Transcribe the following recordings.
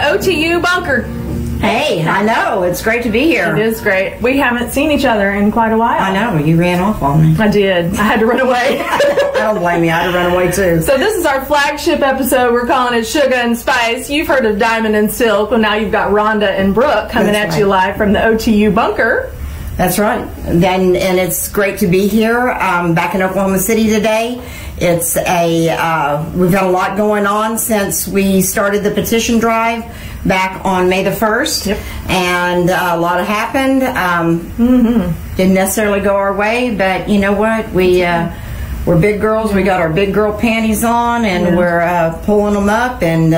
OTU bunker. Hey, I know. It's great to be here. It is great. We haven't seen each other in quite a while. I know. You ran off on me. I did. I had to run away. I don't blame you. I had to run away, too. So this is our flagship episode. We're calling it Shugga and Spyce. You've heard of Diamond and Silk. Well, now you've got Ronda and Brooke coming at you live from the OTU bunker. That's right. And it's great to be here back in Oklahoma City today. It's we've got a lot going on since we started the petition drive back on May the 1st. Yep. And a lot happened. Didn't necessarily go our way, but you know what? We're big girls. We got our big girl panties on, and we're pulling them up and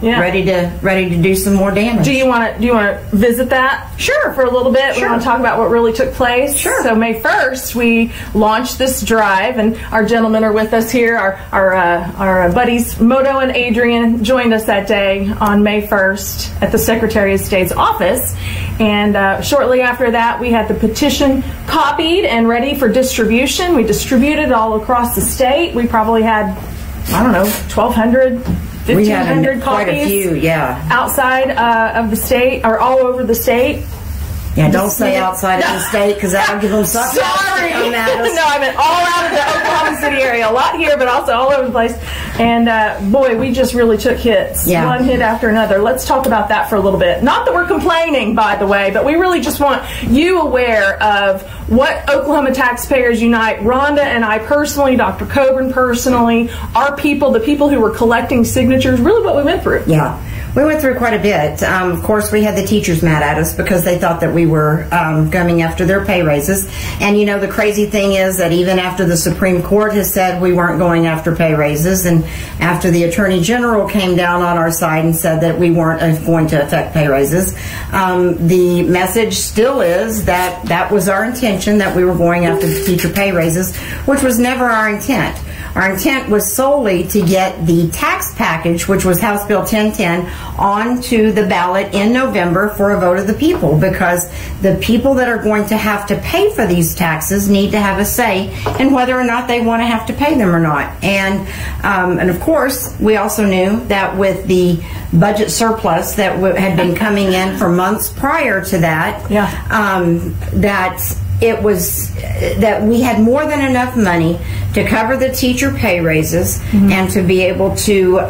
ready to do some more damage. Do you want to visit that? Sure. For a little bit. Sure. We want to talk about what really took place. Sure. So May 1st, we launched this drive, and our gentlemen are with us here. Our buddies Moto and Adrian joined us that day on May 1st at the Secretary of State's office, and shortly after that, we had the petition copied and ready for distribution. We distributed all across the state. We probably had, I don't know, 1,200, 1,500 copies. Quite a few, yeah. Outside of the state, or all over the state. Yeah, don't say outside of the state, because that'll give them something. Sorry. No, I meant all out of the Oklahoma City area. A lot here, but also all over the place. And boy, we just really took hits. Yeah. One hit after another. Let's talk about that for a little bit. Not that we're complaining, by the way, but we really just want you aware of what Oklahoma Taxpayers Unite, Ronda and I personally, Dr. Coburn personally, our people, the people who were collecting signatures, really what we went through. Yeah. We went through quite a bit. Of course, we had the teachers mad at us because they thought that we were coming after their pay raises. And, you know, the crazy thing is that even after the Supreme Court has said we weren't going after pay raises, and after the Attorney General came down on our side and said that we weren't going to affect pay raises, the message still is that that was our intention, that we were going after the teacher pay raises, which was never our intent. Our intent was solely to get the tax package, which was House Bill 1010, onto the ballot in November for a vote of the people, because the people that are going to have to pay for these taxes need to have a say in whether or not they want to have to pay them or not. And of course, we also knew that with the budget surplus that had been coming in for months prior to that, that we had more than enough money to cover the teacher pay raises and to be able to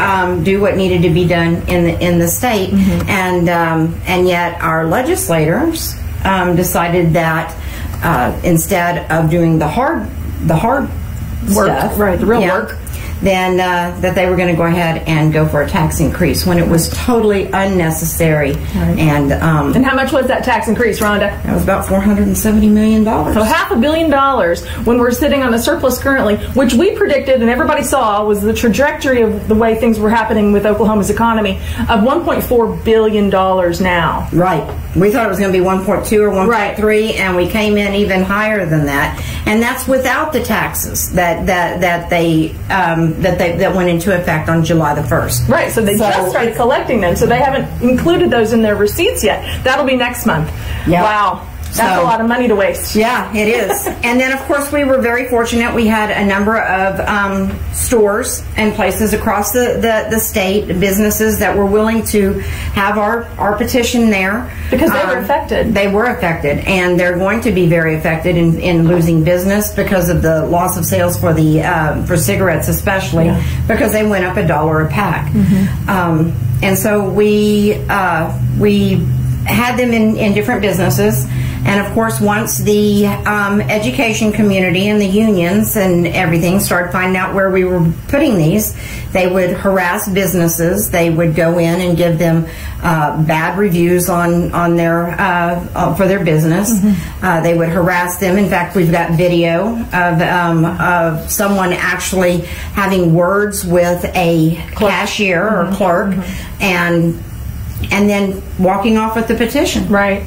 do what needed to be done in the state. And yet our legislators decided that instead of doing the hard work stuff, right, the real work, then that they were going to go ahead and go for a tax increase when it was totally unnecessary. Right. And how much was that tax increase, Rhonda? It was about $470 million. So $500 million when we're sitting on a surplus currently, which we predicted and everybody saw was the trajectory of the way things were happening with Oklahoma's economy of $1.4 billion now. Right. We thought it was going to be 1.2 or 1.3, and we came in even higher than that. And that's without the taxes that went into effect on July the 1st. Right, so they just started collecting them, so they haven't included those in their receipts yet. That'll be next month. Yep. Wow. That's a lot of money to waste. Yeah, it is. And then, of course, we were very fortunate. We had a number of stores and places across the state, businesses that were willing to have our petition there. Because they were affected. They were affected, and they're going to be very affected in losing business because of the loss of sales for for cigarettes, especially, because they went up $1 a pack. And so we had them in different businesses. And of course, once the education community and the unions and everything started finding out where we were putting these, they would harass businesses. They would go in and give them bad reviews on their for their business. They would harass them. In fact, we've got video of someone actually having words with a cashier or clerk, and then walking off with the petition. Right.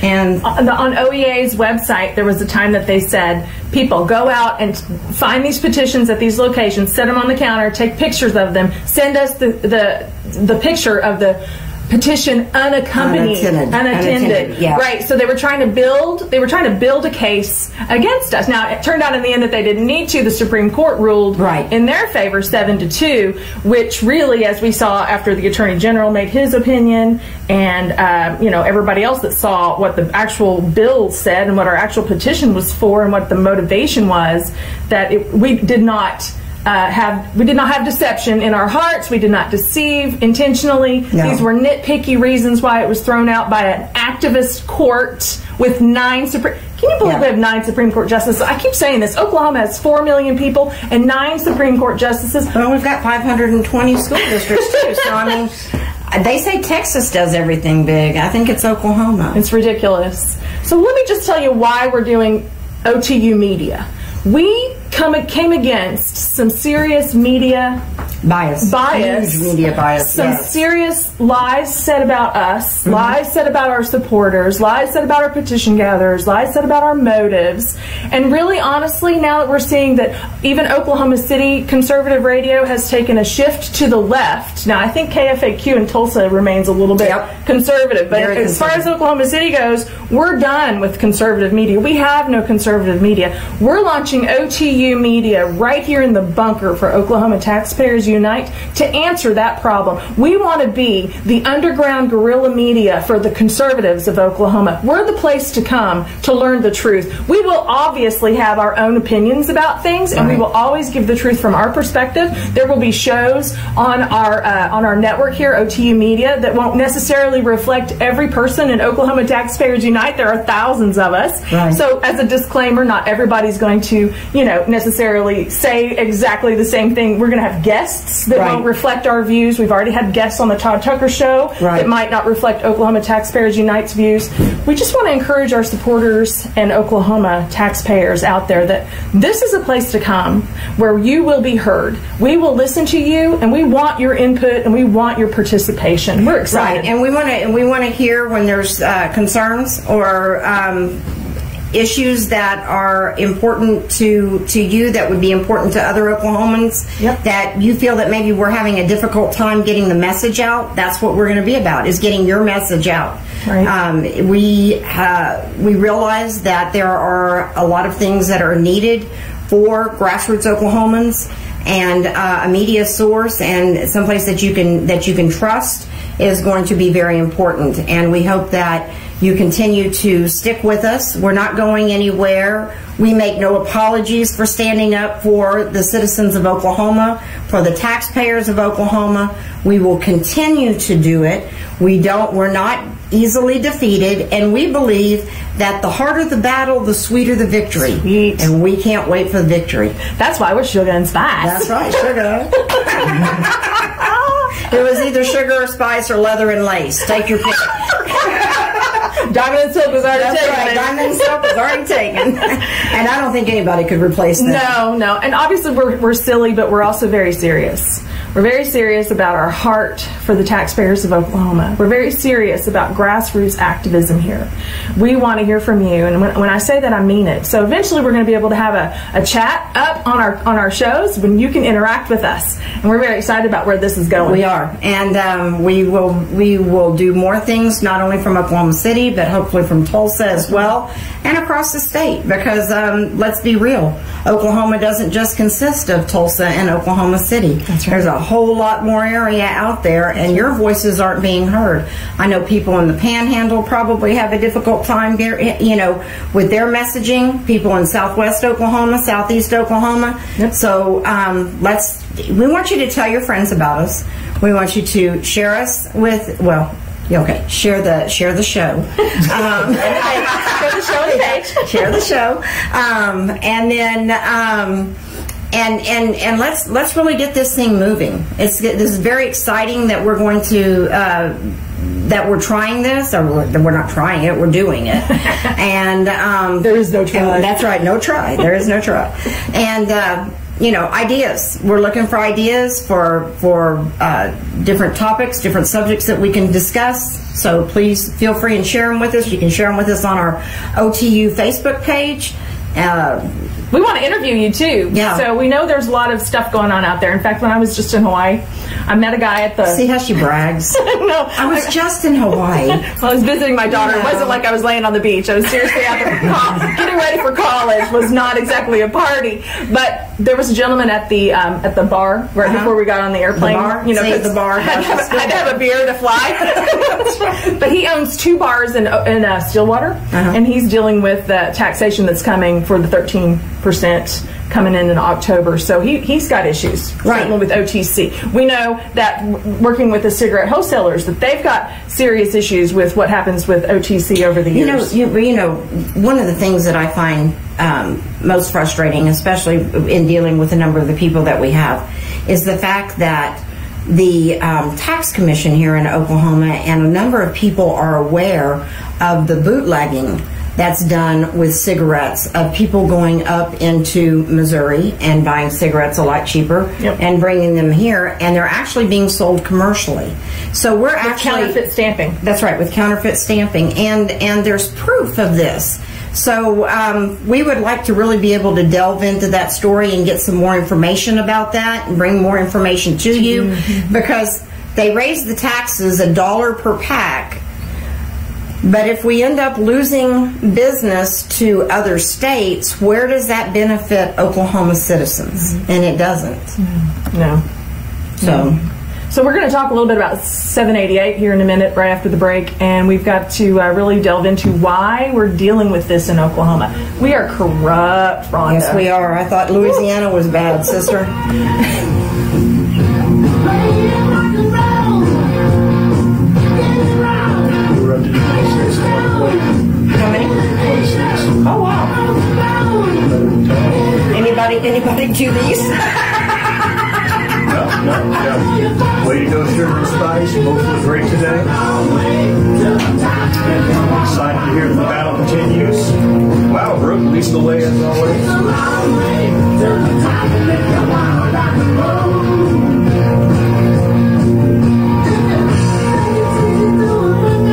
And on OEA's website, there was a time that they said, people, go out and find these petitions at these locations, set them on the counter, take pictures of them, send us the picture of the petition unattended. Yeah. Right. So they were trying to build a case against us. Now it turned out in the end that they didn't need to. The Supreme Court ruled in their favor 7-2, which really, as we saw after the Attorney General made his opinion, and everybody else that saw what the actual bill said and what our actual petition was for and what the motivation was, that we did not have deception in our hearts. We did not deceive intentionally. No. These were nitpicky reasons why it was thrown out by an activist court with 9 Supreme. Can you believe we have 9 Supreme Court justices? I keep saying this. Oklahoma has 4 million people and 9 Supreme Court justices. Well, we've got 520 school districts too. So I mean, they say Texas does everything big. I think it's Oklahoma. It's ridiculous. So let me just tell you why we're doing OTUmedia. We came against some serious media bias. Huge media bias. Some serious lies said about us, lies said about our supporters, lies said about our petition gatherers, lies said about our motives. And really, honestly, now that we're seeing that even Oklahoma City conservative radio has taken a shift to the left. Now, I think KFAQ in Tulsa remains a little bit conservative, but as far as Oklahoma City goes, we're done with conservative media. We have no conservative media. We're launching OTUmedia right here in the bunker for Oklahoma Taxpayers Unite to answer that problem. We want to be the underground guerrilla media for the conservatives of Oklahoma. We're the place to come to learn the truth. We will obviously have our own opinions about things, and we will always give the truth from our perspective. There will be shows on our network here, OTUmedia, that won't necessarily reflect every person in Oklahoma Taxpayers Unite. There are thousands of us. So as a disclaimer, not everybody's going to necessarily say exactly the same thing. We're going to have guests that won't reflect our views. We've already had guests on the Todd Tucker Show that might not reflect Oklahoma Taxpayers Unite's views. We just want to encourage our supporters and Oklahoma taxpayers out there that this is a place to come where you will be heard. We will listen to you, and we want your input, and we want your participation. We're excited. And we want to hear when there's concerns or issues that are important to you, that would be important to other Oklahomans, that you feel that maybe we're having a difficult time getting the message out. That's what we're going to be about, is getting your message out. We realize that there are a lot of things that are needed for grassroots Oklahomans, and a media source and someplace that you can trust is going to be very important. And we hope that you continue to stick with us. We're not going anywhere. We make no apologies for standing up for the citizens of Oklahoma, for the taxpayers of Oklahoma. We will continue to do it. We're not easily defeated, and we believe that the harder the battle, the sweeter the victory. Sweet. And we can't wait for the victory. That's why we're Shugga and Spyce. That's right, Shugga. It was either sugar or spice or leather and lace. Take your pick. Diamond and silk was already taken. Right. Diamond and silk was already taken. And I don't think anybody could replace that. No. And obviously we're silly, but we're also very serious. We're very serious about our heart for the taxpayers of Oklahoma. We're very serious about grassroots activism here. We want to hear from you, and when I say that, I mean it. So eventually we're going to be able to have a chat up on our shows when you can interact with us, and we're very excited about where this is going. We are, and we will do more things, not only from Oklahoma City, but hopefully from Tulsa as well, and across the state, because let's be real, Oklahoma doesn't just consist of Tulsa and Oklahoma City. That's right. There's a whole lot more area out there, and your voices aren't being heard. I know people in the Panhandle probably have a difficult time, with their messaging. People in Southwest Oklahoma, Southeast Oklahoma. So we want you to tell your friends about us. We want you to share us with share the show. Share the show on the page. Share the show, and then. And let's really get this thing moving. This is very exciting that we're going to that we're trying this, or we're not trying it, we're doing it. And there is no try. That's right, no try. There is no try. And ideas. We're looking for ideas for different topics, different subjects that we can discuss. So please feel free and share them with us. You can share them with us on our OTU Facebook page. we want to interview you too. Yeah. So we know there's a lot of stuff going on out there. In fact, when I was just in Hawaii, I met a guy at the... See how she brags? No. I was just in Hawaii. I was visiting my daughter. It wasn't like I was laying on the beach. I was seriously out there getting ready for college. Was not exactly a party. But there was a gentleman at the bar right before we got on the airplane. The bar? You know, the bar. had to have a beer to fly. But he owns 2 bars in Stillwater, and he's dealing with the taxation that's coming for the 13% coming in October. So he's got issues, certainly with OTC. We know that working with the cigarette wholesalers, that they've got serious issues with what happens with OTC over the years. You know, one of the things that I find most frustrating, especially in dealing with a number of the people that we have, is the fact that the tax commission here in Oklahoma and a number of people are aware of the bootlegging that's done with cigarettes, of people going up into Missouri and buying cigarettes a lot cheaper and bringing them here, and they're actually being sold commercially. So we're actually counterfeit stamping. That's right, with counterfeit stamping, and there's proof of this. So we would like to really be able to delve into that story and get some more information about that and bring more information to you, because they raise the taxes $1 per pack. But if we end up losing business to other states, where does that benefit Oklahoma citizens? And it doesn't. No. So we're going to talk a little bit about 788 here in a minute, right after the break, and we've got to really delve into why we're dealing with this in Oklahoma. We are corrupt, Rhonda. Yes, we are. I thought Louisiana was bad, sister. How many? Oh, wow. Anybody do these? No. Way to go, Shugga and Spyce. You both look great today. Excited to hear the battle continues. Wow, Brooke leads the way as always.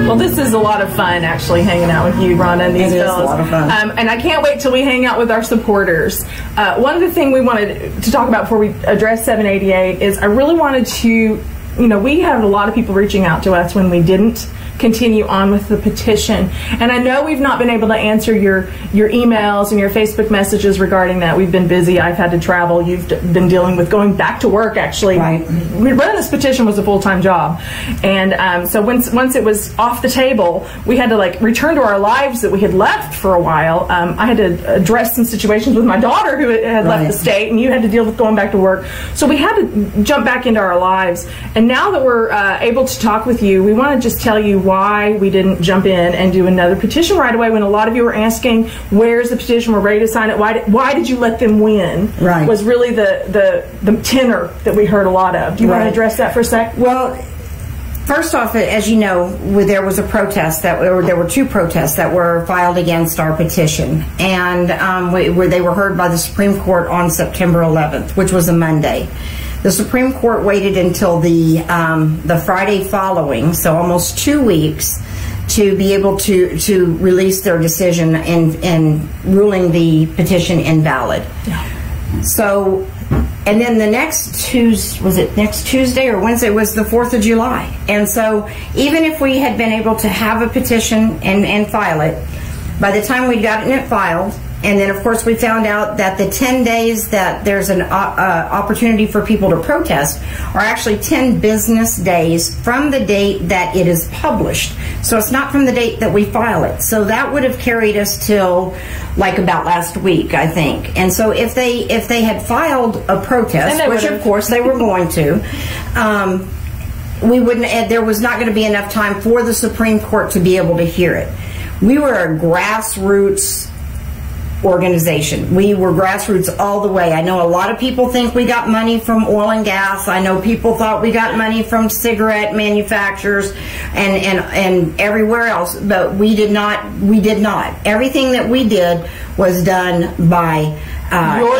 Well, this is a lot of fun, actually, hanging out with you, Rhonda, and these fellows. It is a lot of fun. And I can't wait till we hang out with our supporters. One of the things we wanted to talk about before we address 788 is I really wanted to, we had a lot of people reaching out to us when we didn't continue on with the petition. And I know we've not been able to answer your emails and your Facebook messages regarding that. We've been busy. I've had to travel. You've been dealing with going back to work, actually. Right. Running this petition was a full-time job. And so once it was off the table, we had to return to our lives that we had left for a while. I had to address some situations with my daughter who had left the state, and you had to deal with going back to work. So we had to jump back into our lives. And now that we're able to talk with you, we want to just tell you why we didn't jump in and do another petition right away when a lot of you were asking, where's the petition, we're ready to sign it, why did you let them win? Right. Was really the tenor that we heard a lot of. Do you want to address that for a sec? Well, first off, as you know, there was a protest there were 2 protests that were filed against our petition, and where they were heard by the Supreme Court on September 11th, which was a Monday. The Supreme Court waited until the Friday following, so almost 2 weeks, to be able to release their decision in ruling the petition invalid. Yeah. So, and then the next Tuesday or Wednesday was the 4th of July. And so even if we had been able to have a petition and file it, by the time we got it filed, and then, of course, we found out that the 10 days that there's an opportunity for people to protest are actually 10 business days from the date that it is published. So it's not from the date that we file it. So that would have carried us till about last week, I think. And so if they had filed a protest, which of course they were going to, we wouldn't. There was not going to be enough time for the Supreme Court to be able to hear it. We were a grassroots organization. We were grassroots all the way. I know a lot of people think we got money from oil and gas. I know people thought we got money from cigarette manufacturers and everywhere else, but we did not. We did not. Everything that we did was done by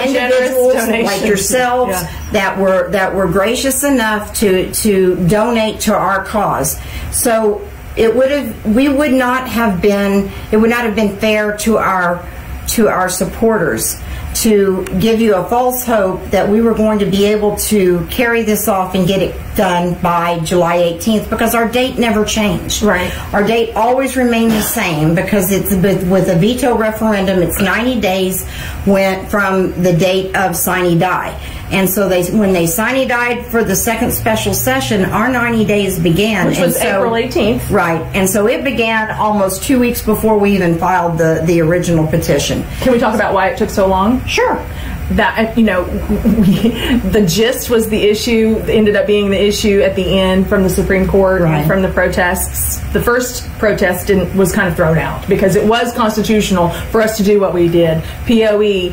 individuals like yourselves that were gracious enough to donate to our cause. So it would not have been fair to our to our supporters to give you a false hope that we were going to be able to carry this off and get it done by July 18th, because our date never changed. Right. Our date always remained the same, because it's with a veto referendum, it's 90 days went from the date of sine die. And so when they sine died for the second special session, our 90 days began. Which was April 18th. Right. And so it began almost 2 weeks before we even filed the original petition. Can we talk about why it took so long? Sure. That, you know, the gist was the issue, ended up being the issue at the end from the Supreme Court and from the protests. The first protest was kind of thrown out because it was constitutional for us to do what we did. POE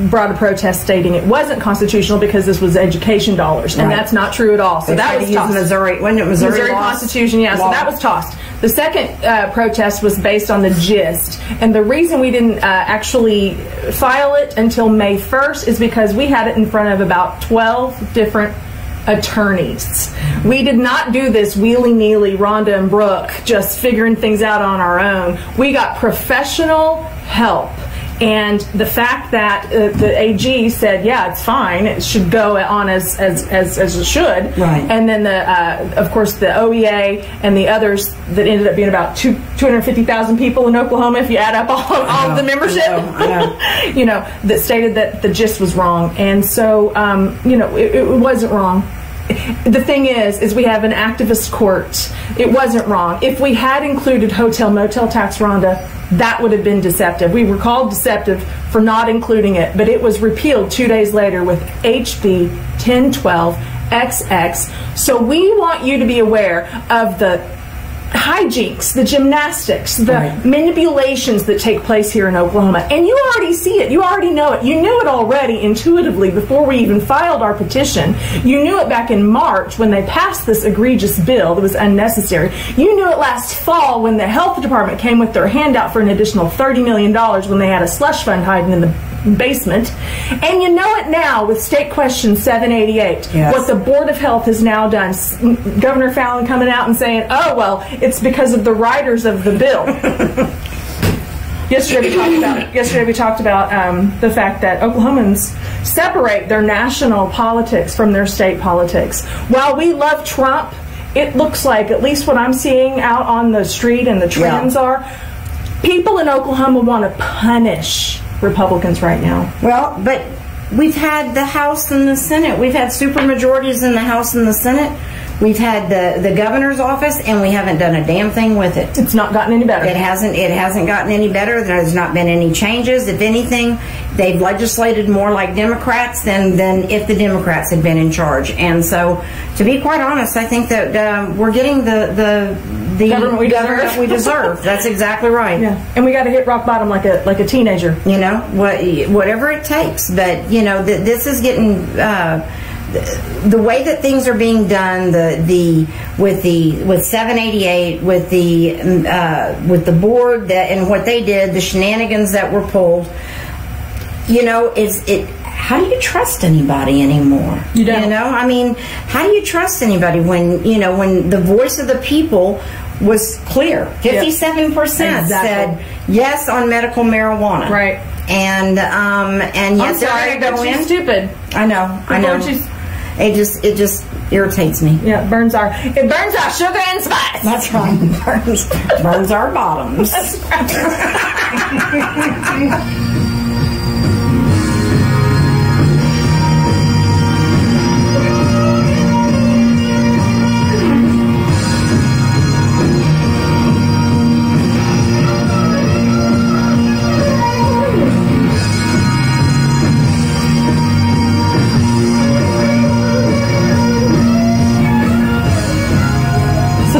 brought a protest stating it wasn't constitutional because this was education dollars, and that's not true at all. So that was tossed. Missouri, wasn't it Missouri Constitution? Yeah, so that was tossed. The second protest was based on the gist, and the reason we didn't actually file it until May 1st is because we had it in front of about 12 different attorneys. We did not do this wheelie-neely Ronda and Brooke just figuring things out on our own. We got professional help. And the fact that the AG said, yeah, it's fine, it should go on as it should. Right. And then, of course, the OEA and the others that ended up being about 250,000 people in Oklahoma, if you add up all of the membership, I know. You know, that stated that the gist was wrong. And so, you know, it wasn't wrong. The thing is we have an activist court. It wasn't wrong. If we had included hotel motel tax, Rhonda, that would have been deceptive. We were called deceptive for not including it, but it was repealed 2 days later with HB 1012 XX. So we want you to be aware of the hijinks, the gymnastics, the manipulations that take place here in Oklahoma. And you already see it. You already know it. You knew it already intuitively before we even filed our petition. You knew it back in March when they passed this egregious bill that was unnecessary. You knew it last fall when the health department came with their handout for an additional $30 million when they had a slush fund hiding in the basement. And you know it now with State Question 788. Yes. What the Board of Health has now done. Governor Fallon coming out and saying, oh, well, it's because of the writers of the bill. Yesterday we talked about the fact that Oklahomans separate their national politics from their state politics. While we love Trump, it looks like, at least what I'm seeing out on the street and the trends are, people in Oklahoma want to punish Republicans right now. Well, but we've had the House and the Senate. We've had supermajorities in the House and the Senate. We've had the governor's office, and we haven't done a damn thing with it. It's not gotten any better. It hasn't gotten any better. There's not been any changes. If anything, they've legislated more like Democrats than if the Democrats had been in charge. And so, to be quite honest, I think that we're getting the government we deserve. That's exactly right. Yeah. And we got to hit rock bottom like a teenager. You know, whatever it takes. But you know, this is getting. The way that things are being done, with 788, with the board and what they did, the shenanigans that were pulled, you know, how do you trust anybody anymore? You don't. You know, I mean, how do you trust anybody when the voice of the people was clear? 57% said yes on medical marijuana. Right. And yet they're going to go in. Stupid. I know. It just irritates me. Yeah, it burns our sugar and spice. That's right. burns our bottoms. That's right.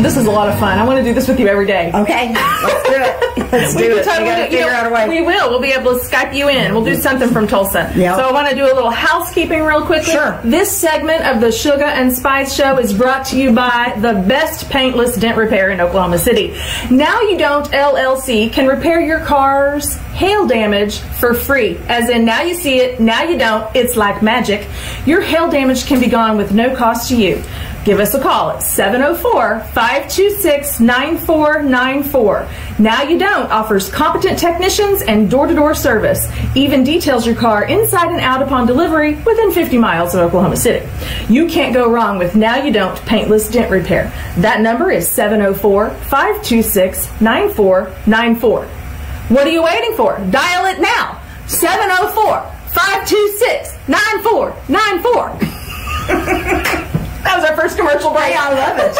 This is a lot of fun. I want to do this with you every day. Okay, let's do it. Let's do it. We gotta figure out a way. We will. We'll be able to Skype you in. We'll do something from Tulsa. Yep. So I want to do a little housekeeping real quickly. Sure. This segment of the Shugga and Spyce show is brought to you by the best paintless dent repair in Oklahoma City. Now You Don't LLC can repair your car's hail damage for free. As in, now you see it, now you don't. It's like magic. Your hail damage can be gone with no cost to you. Give us a call at 704-526-9494. Now You Don't offers competent technicians and door-to-door service. Even details your car inside and out upon delivery within 50 miles of Oklahoma City. You can't go wrong with Now You Don't paintless dent repair. That number is 704-526-9494. What are you waiting for? Dial it now. 704-526-9494. That was our first commercial break. Hey, I love it.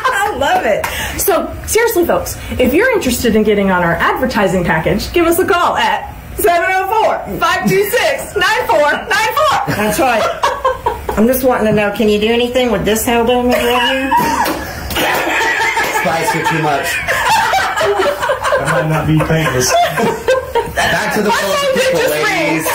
I love it. So, seriously, folks, if you're interested in getting on our advertising package, give us a call at 704-526-9494. That's right. I'm just wanting to know, can you do anything with this held on right here? Spice it too much. That might not be painless. Back to the phone, people, ladies.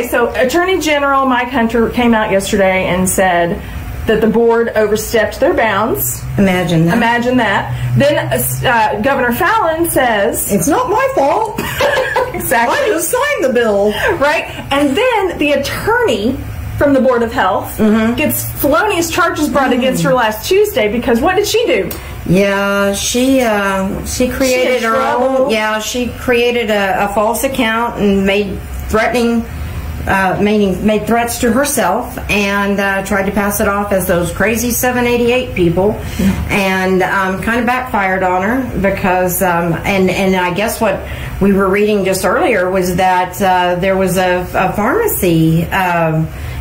So Attorney General Mike Hunter came out yesterday and said that the board overstepped their bounds. Imagine that. Then Governor Fallon says, it's not my fault. Exactly. I just signed the bill. Right? And then the attorney from the Board of Health gets felonious charges brought against her last Tuesday because what did she do? Yeah, she created her own. Yeah, she created a false account and made threats to herself and tried to pass it off as those crazy 788 people, and kind of backfired on her because and I guess what we were reading just earlier was that there was a pharmacy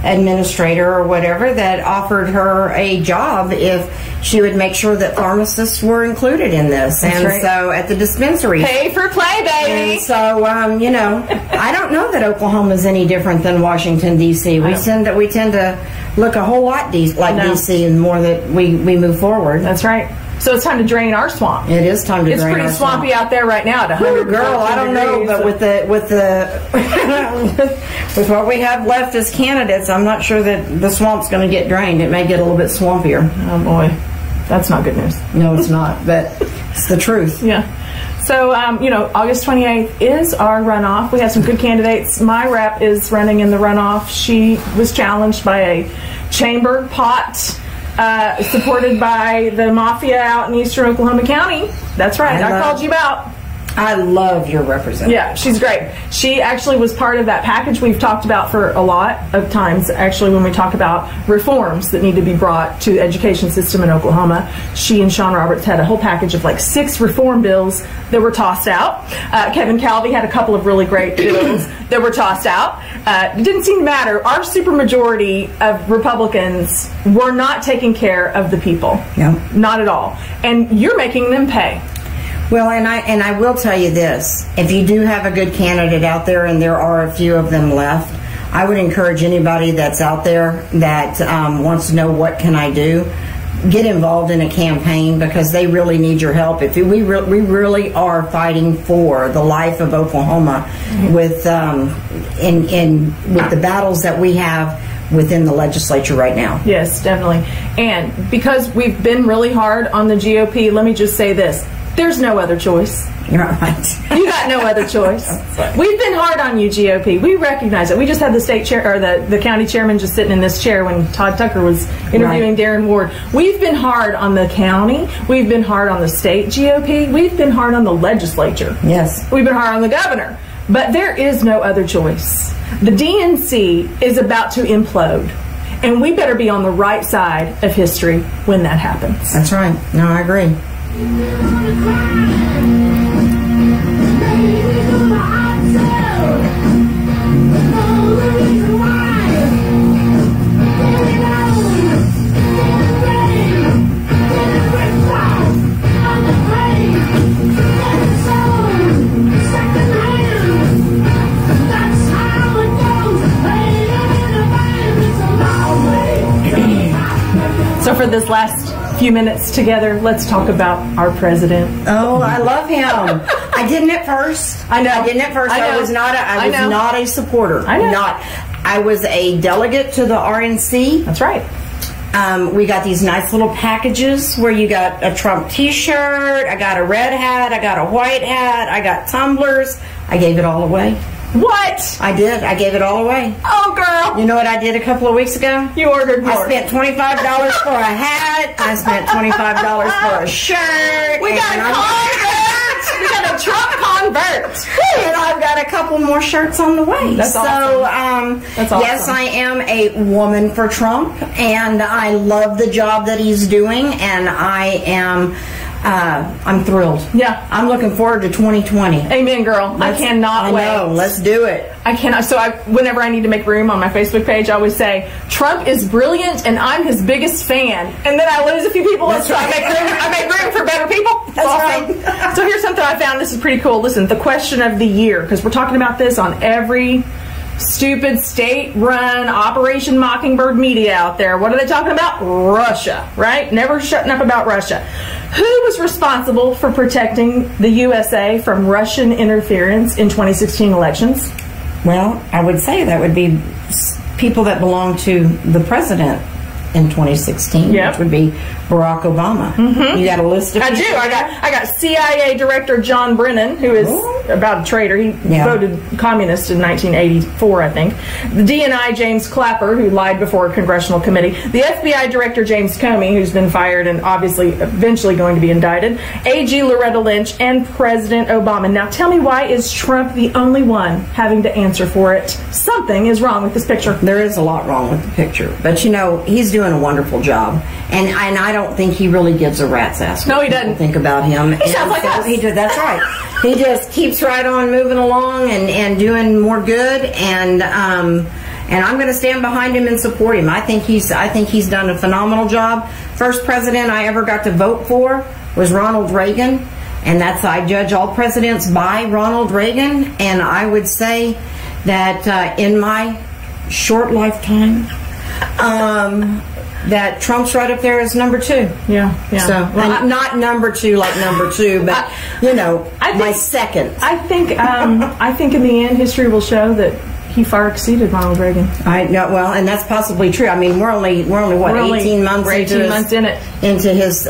administrator or whatever that offered her a job if she would make sure that pharmacists were included in this. That's and right. So at the dispensary, pay for play, baby. and so you know, I don't know that Oklahoma is any different than Washington D.C. We tend to look a whole lot like D.C. and more that we move forward. That's right. So it's time to drain our swamp. It is time to drain our swamp. It's pretty swampy out there right now at 100 Girl, I don't know, but with what we have left as candidates, I'm not sure that the swamp's going to get drained. It may get a little bit swampier. Oh boy, that's not good news. No, it's not, but it's the truth. Yeah. So, August 28th is our runoff. We have some good candidates. My rep is running in the runoff. She was challenged by a chamber pot supported by the mafia out in eastern Oklahoma County. That's right. I called you about. I love your representative. Yeah, she's great. She actually was part of that package we've talked about for a lot of times, actually, when we talk about reforms that need to be brought to the education system in Oklahoma. She and Sean Roberts had a whole package of like 6 reform bills that were tossed out. Kevin Calvey had a couple of really great bills that were tossed out. It didn't seem to matter. Our supermajority of Republicans were not taking care of the people. Yeah. Not at all. And you're making them pay. Well, and I will tell you this. If you do have a good candidate out there, and there are a few of them left, I would encourage anybody that's out there that wants to know what can I do, get involved in a campaign because they really need your help. If we really are fighting for the life of Oklahoma with with the battles that we have within the legislature right now. Yes, definitely. And because we've been really hard on the GOP, let me just say this. There's no other choice. You're right. You got no other choice. We've been hard on you, GOP. We recognize it. We just had the state chair, or the county chairman just sitting in this chair when Todd Tucker was interviewing Darren Ward. We've been hard on the county. We've been hard on the state GOP. We've been hard on the legislature. Yes. We've been hard on the governor. But there is no other choice. The DNC is about to implode. And we better be on the right side of history when that happens. That's right. No, I agree. So for this last few minutes together, let's talk about our president. Oh, I love him. I didn't at first. I know. I didn't at first. I was not a supporter. I know. I was a delegate to the RNC. That's right. We got these nice little packages where you got a Trump t-shirt, I got a red hat, I got a white hat, I got tumblers. I gave it all away. What? I did. I gave it all away. Oh, girl. You know what I did a couple of weeks ago? You ordered more. I spent $25 for a hat. I spent $25 for a shirt. We got a convert. We got a Trump convert. And I've got a couple more shirts on the way. That's awesome. That's awesome. Yes, I am a woman for Trump, and I love the job that he's doing, and I'm thrilled. Yeah. I'm looking forward to 2020. Amen, girl. I cannot wait. I know. Let's do it. I cannot. So whenever I need to make room on my Facebook page, I always say, Trump is brilliant and I'm his biggest fan. And then I lose a few people. That's so right. I make room for better people. That's awesome. right. So here's something I found. This is pretty cool. Listen, the question of the year, because we're talking about this on every stupid state-run Operation Mockingbird media out there. What are they talking about? Russia, right? Never shutting up about Russia. Who was responsible for protecting the USA from Russian interference in 2016 elections? Well, I would say that would be people that belong to the president in 2016, Yep. which would be Barack Obama. Mm-hmm. You got a list of I do. I got CIA Director John Brennan, who is about a traitor. He voted communist in 1984, I think. The DNI James Clapper, who lied before a congressional committee. The FBI Director James Comey, who's been fired and obviously eventually going to be indicted. AG Loretta Lynch, and President Obama. Now tell me, why is Trump the only one having to answer for it? Something is wrong with this picture. There is a lot wrong with the picture, but you know, he's doing a wonderful job, and I don't think he really gives a rat's ass. No, he doesn't. Think about him. He sounds like us. That's right. He just keeps right on moving along and doing more good, and I'm going to stand behind him and support him. I think he's done a phenomenal job. First president I ever got to vote for was Ronald Reagan, and I judge all presidents by Ronald Reagan, and I would say that in my short lifetime, that Trump's right up there as number 2. Yeah. So, well, not number 2 like number 2, but my second. I think in the end, history will show that he far exceeded Ronald Reagan. I know. Well, and that's possibly true. I mean, we're only 18 months into his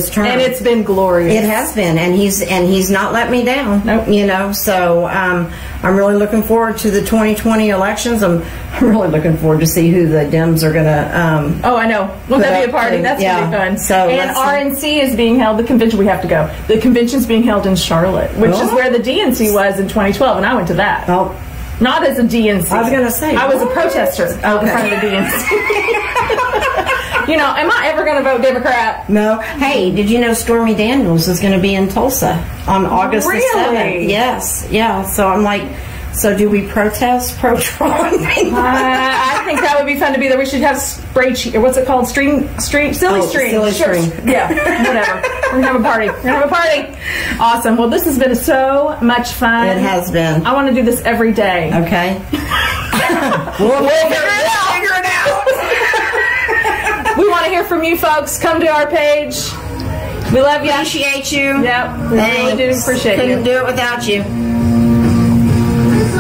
term, and it's been glorious. It has been, and he's not let me down. Nope. You know, so I'm really looking forward to the 2020 elections. I'm really looking forward to see who the Dems are going to. Oh, I know. Will that be a party? That's going to be fun. So, and RNC is being held. The convention, we have to go. The convention's being held in Charlotte, which is where the DNC was in 2012, and I went to that. Oh. Not as a DNC. I was going to say. I was a protester out in front of the DNC. You know, am I ever going to vote Democrat? No. Hey, did you know Stormy Daniels is going to be in Tulsa on August the 7th? Yes. Yeah. So I'm like, so do we protest pro-Trump? I think that would be fun to be there. We should have spray cheat, or what's it called? Silly string. Yeah, whatever. We're gonna have a party. We're gonna have a party. Awesome. Well, this has been so much fun. It has been. I want to do this every day. Okay. we'll figure it out. We want to hear from you folks. Come to our page. We love you. Appreciate you. Yep. We really do appreciate you. Couldn't do it without you. It's